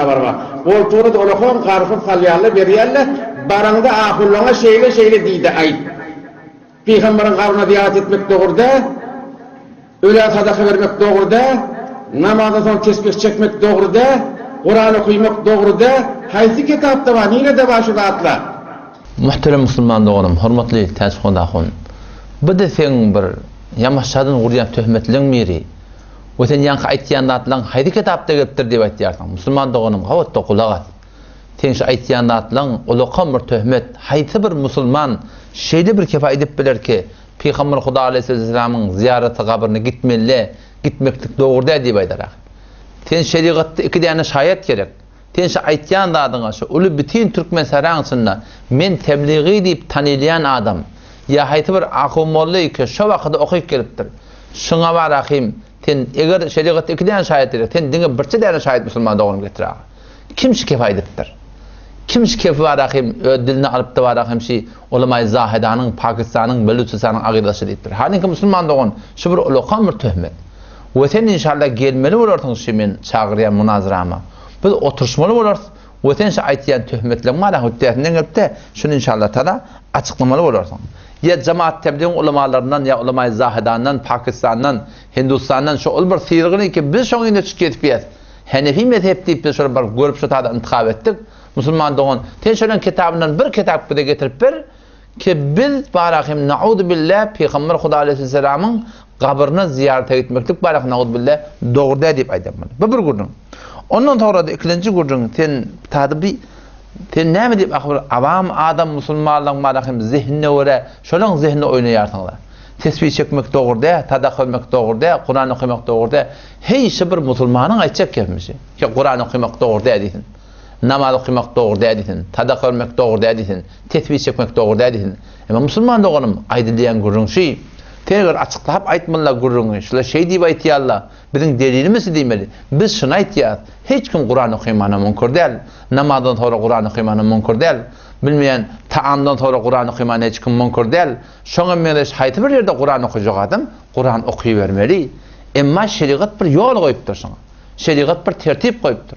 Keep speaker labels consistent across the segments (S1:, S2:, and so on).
S1: barba. Ol tuğru olakon qarfıp qalyalı beriyalla baranda ahulluğa şeyle deydi ayt. Peygamberin qabrına ziyaret etmek doğruda, öyle sadaka vermek doğruda, namazdan sonra tesbih çekmek doğruda, Kur'an okuymak doğruda, haysi kitapta var, yine de başında atla.
S2: Muhterem Müslüman doğanım, hürmetli təsqondaqın. Bu da sen bir yamaşadın uğrayan töhmetliğin miri. O sen yankı aytiyanda atlan haydi kitapta geliptir deyip aytiyarsan. Müslüman doğanım, havatda kulağat. Sen şu aytiyanda atlan, uluqan bir töhmet, haydi bir Müslüman, şeyli bir kefa edip bilir ki, Peygamber Huda Aleyhisselam'ın ziyareti kabrına gitmeklik doğruda deyip aytarak. Sen şeriatda iki tane şayet gerek. Sen şu aytiyanda adına şu, ulu bütün Türkmen saransında, men tebliği deyip tanılayan adam, ya haydi bir akımollu ki, şu vakıda okuyup geliptir. Şuna var akım, sen eğer şeriatda iki tane şayet gerek, sen dine birçi tane şayet Müslüman doğum getirak. Kim şu kefa ediptir? Kim şu kefa var akım, dilini alıp da var akım şey, Ulema-i Zahidanın, Pakistan'ın, Beluçistan'ın aqidası deyiptir. Halbuki Müslüman doğum, şu bir uluqan bir töhmet. Ve sen inşallah gelmeli olursun şimdi çağırıyan münazırama. Biz oturuşmalı oluruz. Ve sen şu aytiyan töhmetlerin var ya, hüddiyetinden gelip de şunu inşallah tada açıklamalı olursun. Ya cemaat tebliğin ulemalarından, ya ulema-i Zahidan'dan, Pakistan'dan, Hindistan'dan şu ol bir sıyırgını ki biz şunu yine çık etmeyiz. Hanefi mezhep deyip biz şöyle bir görüp şu tada intikab ettik. Müslüman doğun. Sen şöyle kitabından bir kitap bir getirip bir ki biz barakım na'udu billah Peygamber Huda Aleyhisselam'ın kabrını ziyaret etmeklik barak na'udu billah doğruda deyip aytamalı. Bu bir gurrun. Ondan sonra da ikinci gurrun sen tadı sen ne mi deyip avam adam Müslümanların barakım zihnine göre şolun zihnine oynayarsınlar. Tesbih çekmek doğruda, tadak etmek doğruda, Kur'an okumak doğruda. Hiç bir Müslümanın aytacak gelmişi. Ki Kur'an okumak doğruda deysin. Namaz okumak doğruda deysin. Tadak etmek doğruda deysin. Tesbih çekmek doğruda deysin. Ama Müslüman doğanım aydılayan gurrun şey. Tekrar açıklayıp aytmalılar gurrunu. Şöyle şey deyip aytıyarlar. Bizim delilimiz demeli. Biz şunu aytıyar. Hiç kim Kur'an okuymana mümkün değil. Namazdan sonra Kur'an okuymana mümkün değil. Bilmeyen taamdan sonra Kur'an okuymana hiç kim mümkün değil. Şoňa men haytı bir yerde Kur'an okuyacak adam Kur'an okuyuvermeli. Emma şeriat bir yol koyupdur şoňa. Şeriat bir tertip koyupdur.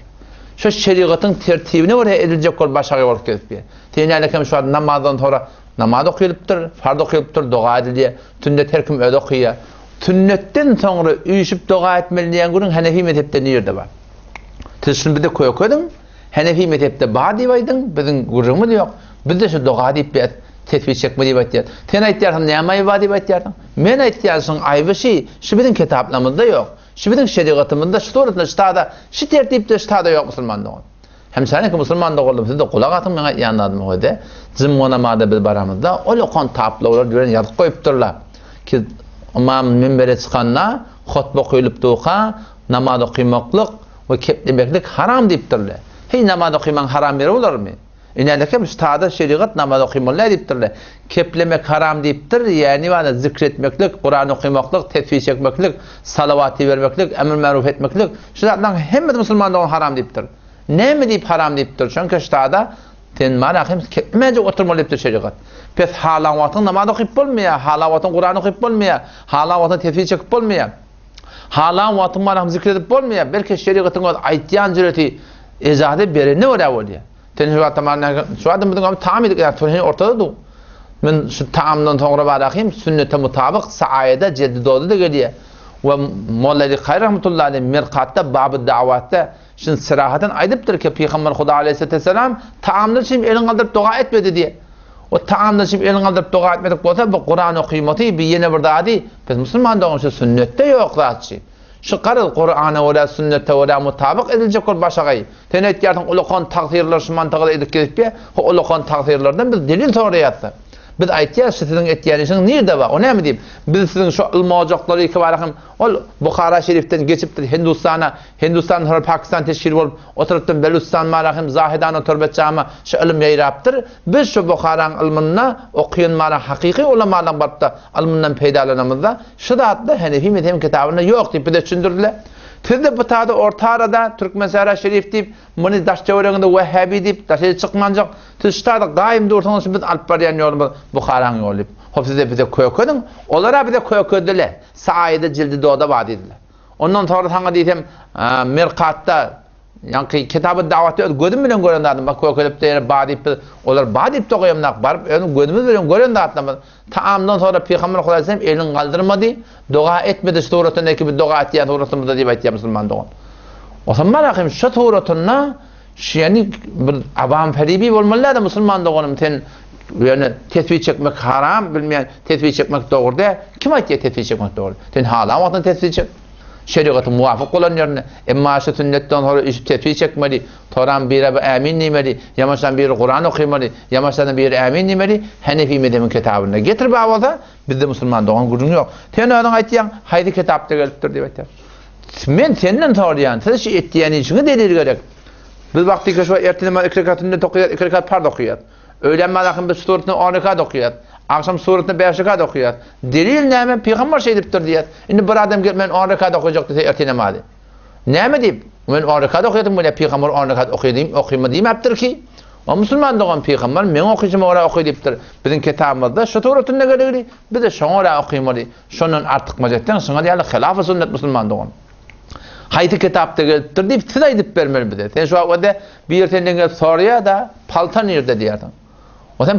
S2: Şu şeriatın tertibine göre edilecek ol başarıya olup gelip. Teyneleken şu namazdan sonra namaz okuyulupdur, farz okuyulupdur, dua ediliye, tünnet her kim öde okuya. Tünnetten sonra uyuşup dua etmeli diyen gurun Hanefi mezhepte nerede var? Tüsün bir de koydun, Hanefi mezhepte bağ divaydın, bizim gurrumu da yok. Biz de şu dua deyip bir tesbih çekme deyip aytıyar. Sen aytıyarsan ne amayı var deyip aytıyarsan? Men aytıyarsan ayvı şey, şu bizim kitaplarımızda yok. Şu bizim şeriatımızda, şu doğrultuda, şu tada, şu tertipte, şu tada yok Müslüman doğun. Hem sana ki Müslüman doğuldum, siz de kulak atın bana yanladım o da. Bizim onamada biz baramızda, o lokon tapla olur, diyorlar, yazık koyupturlar. Ki imam minbere çıkanla, hutbe okuyulup doğuğa, namaz okuymaklık ve keplemeklik haram deyiptirler. Hiç namaz okuyman haram yeri olur mu? İnelike biz tada şeriat namaz okuymalılar deyiptirler. Keplemek haram deyiptir, yani bana zikretmeklik, Kur'an okuymaklık, tesbih çekmeklik, salavati vermeklik, emir maruf etmeklik, şu zaten hem de Müslüman doğun haram deyiptir. Ne mi deyip haram deyiptir? Çünkü ştada ten marahim kepmece oturmalı deyiptir şeriat. Pes halavatın namaz okuyup olmuyor, halavatın Kur'an okuyup olmuyor, halavatın tesbih çekip olmuyor, halavatın marahim zikredip olmuyor. Belki şeriatın aytiyan cüreti izadı bereni oluyor. Ten şu adam bizim tamam edik yani ortada du. Men şu tamamdan sonra marahim sünnete mutabık saayede ceddi doğdu da geliyor. Ve Molla-i Khayr rahmetullahi aleyh mirqatta bab-ı davatta şimdi sırahaten aydıptır ki Peygamber Huda Aleyhisselam taamdan şimdi elin kaldırıp dua etmedi diye. O taamdan şimdi elin kaldırıp dua etmedik olsa bu Kur'an okuymatı bir yeni bir daha değil. Biz Müslüman doğum şu sünnette yok zaten. Şu karıl Kur'an'a ve sünnete ve mutabık edilecek ol başagay. Tenet yardım ulukan takdirler şu mantıqda edip gelip ya. O ulukan takdirlerden biz delil soruyattı. Biz aytiyaz sizin ettiğinizin nerede var? O ne mi diyeyim? Biz sizin şu ilmi ocakları iki varaqım ol Bukhara şeriften geçip Hindistan sonra Pakistan teşkil olup oturupdan Beluçistan maraqım Zahidan oturup cama şu ilim yayraptır. Biz şu Bukharan ilminna okuyan mara hakiki ulamadan barıpta ilminden peydalanamızda şu da adlı Hanefi mezhebinin kitabında yok deyip bir de düşündürdüler. Tüzde bu tadı orta arada Türkmen Sahara Şerif deyip bunu daş çevrenginde Vehhabi deyip daşı çıkmancak tüzde gayim durduğunuz için biz Alpbariyan yolumuz Bukharan yolu deyip hop size bize koyakadın olara bir de koyakadılar saayede cildi doğda vadiydiler ondan sonra sana diyeyim mirqatta yankı kitabı davatı gözüm bilen gören adam bak kökelep de badip olar badip de koyamnak barıp onun gözümü bilen gören adam taamdan sonra Peygamber Aleyhisselam elin kaldırmadı dua etmedi suratındaki bir dua ettiği suratında diye aytıyor Müslüman doğan. O zaman bakayım şu suratına yani bir avam feribi olmalı da Müslüman doğanım ten yani tesbih çekmek haram bilmeyen tesbih çekmek doğru da kim aytıyor tesbih çekmek doğru ten hala vatan tesbih çek şeriatı muvafık olan yerine emma sünnetten sonra iş tesbih çekmeli toran bir amin nimeli yamaşan bir Kur'an okuymalı yamaşan bir amin nimeli Hanefi mezhebinin kitabında getir bağladı bizde Müslüman doğan gurun yok ten adam aytıyor haydi kitapta geliptir diye aytıyor men senden soruyan siz ettiğin için delil gerek biz vakti şu ertene iki rekatında tokuyat iki rekat pard okuyat öğlen malakın bir suretini 10 rekat okuyat akşam suretini 5 rekat okuyat delil näme Peygamber şey diptir diýet indi bir adam gelip men 10 rekat okuyacak dese ertene mali näme diýip men 10 rekat okuyadım böyle Peygamber 10 rekat okuyadım okuyma diýmepdir ki o Müslüman doğan Peygamber men okuyjam ora okuy diptir bizim kitabımızda şu suretinde gelegli biz de şoňa okuymaly şonun artyk majetden şoňa diýerler hilaf sünnet Müslüman doğan haydi kitapta gelipdir diýip siz aýdyp bermeli bize sen şu wagtda bir yerden soruya da palta nerede diýerdin o sen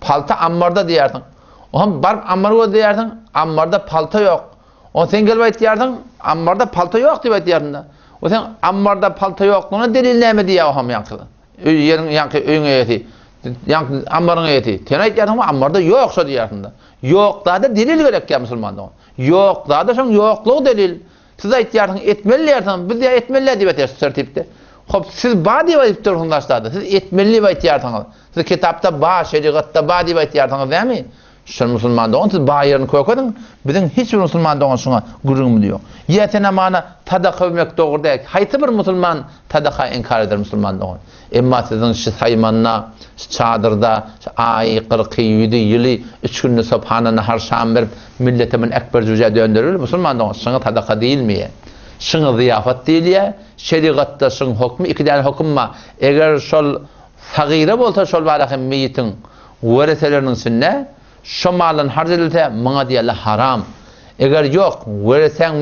S2: palta ammarda diýerdin o hem barıp ammarga diýerdin ammarda palta yok o sen gelip aýtdyýardın ammarda palta yok diýip aýtdyýardın o sen ammarda palta ýoklugyna delil näme diýär o hem ýankı ýerin ýankı öňe ýeti ýankı ammaryň ýeti sen aýtdyýardın ammarda ýoksa diýerdin yok da delil gerek ya Müslümanda yok da şoň ýokluk delil siz aýtdyýardyn etmelilerden biz de etmeliler diýip aýtýar tertipde. Hop siz ba diýip aýdyp durýanlar siz etmeli diýip aýtýardyňyz. Siz kitapda ba, şeriatda ba diýip aýtýardyňyz näme? Şu Müslüman doğan siz ba ýerini kökediň. Biziň hiç bir Müslüman doğan şoňa gurulmy diýok. Ýetene mana tadaka bilmek dogry däl. Haýsy bir Müslüman tadaka inkar eder Müslüman doğan. Emma siziň şu saýmanna, çadırda ay 47 ýyly 3 günde subhanallah har şam berip milletimin ekber jüje döndürür Müslüman doğan şoňa tadaka diýilmeýär. Şoňa ziyafat diýilýär. Şeriatda şoň hukmy iki däl hukma. Eger şol sagyra bolsa şol balahy meýitin wereseleriniň sünne şu malın harcılete maňa diýerler haram. Eger yok, wereseň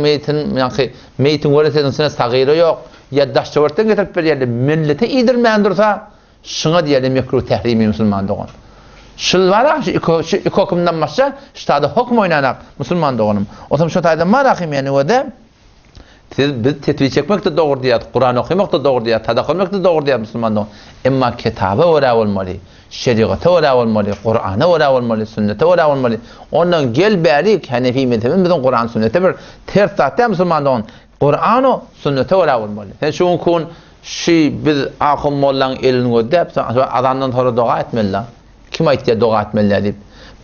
S2: meýitin weresenin sine sagyra yok, ya daşçawartan getirip berýärler, millete iýdirmän dursa, şoňa diýerler mekruh tehrimi Müslüman doğan. Şol wara şu iki hukmdan başga ştada hukm oynanak Müslüman doğanım. O zaman şu taýda marahim ýani wede siz biz tetbih çekmek de doğru diýär, Kur'an okumak da doğru diýär, tadaq etmek de doğru diýär Müslüman doğan. Emma kitaba wara bolmaly. Şeriata wara bolmaly, Qur'ana wara bolmaly, sünnete wara bolmaly. Ondan gel berik Hanefi mezhebin biziň Qur'an sünnete bir ters zatda Müslüman doğan. Qur'an sünnete wara bolmaly. Sen şu kun biz ahym mollan elini gödep adamdan sonra dua etmeliler. Kim aýtdy dua etmeliler diýip.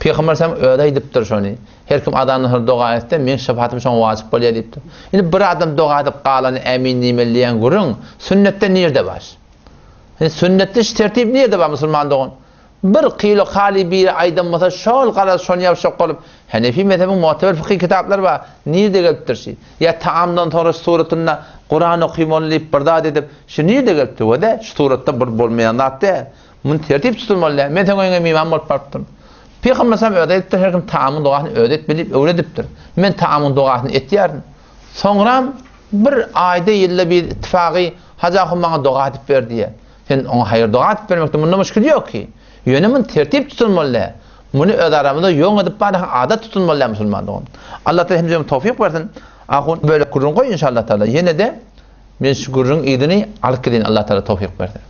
S2: Peygamber sam öýde aýdypdyr şonu. Her kim adamdan sonra dua etse men şefaatym şoň wajyp bolýar diýipdir. Indi bir adam dua edip galan amin nimelleýän gurun sünnette nerede baş? Sünnette tertip nerede bar Müslüman doğan? Bir kilo hali bir aydan masa şol galas şonu ýapşak bolup Hanefi mezhebiň mu'tabar fiqh kitaplar bar. Nerede gelipdir? Ya taamdan sonra suratynda Kur'an okuymaly diýip birda edip, şu nerede gelipdir? Wede şu suratda bir bolmaýan zatda mun tertip tutulmaly. Men teňe imam bolup barpdym. Peygamber sam öýdetdi her kim taamyň dogasyny öýdet bilip öwredipdir. Men taamyň dogasyny etýärdim. Soňra bir aýda ýylla bir ittifagy haja maňa doga edip berdi. Sen oňa haýır doga edip bermekde munda müşkil ýok ki. Ýönemin tertip tutulmaly. Muny öz aramyzda ýoň edip bana adat tutulmaly Müslüman doğan. Allah taala hemimize tawfik bersin. Ahun böyle kurun goý inşallah taala. Ýene de men şu gurrun ýedini alyp gidin Allah taala tawfik berdi.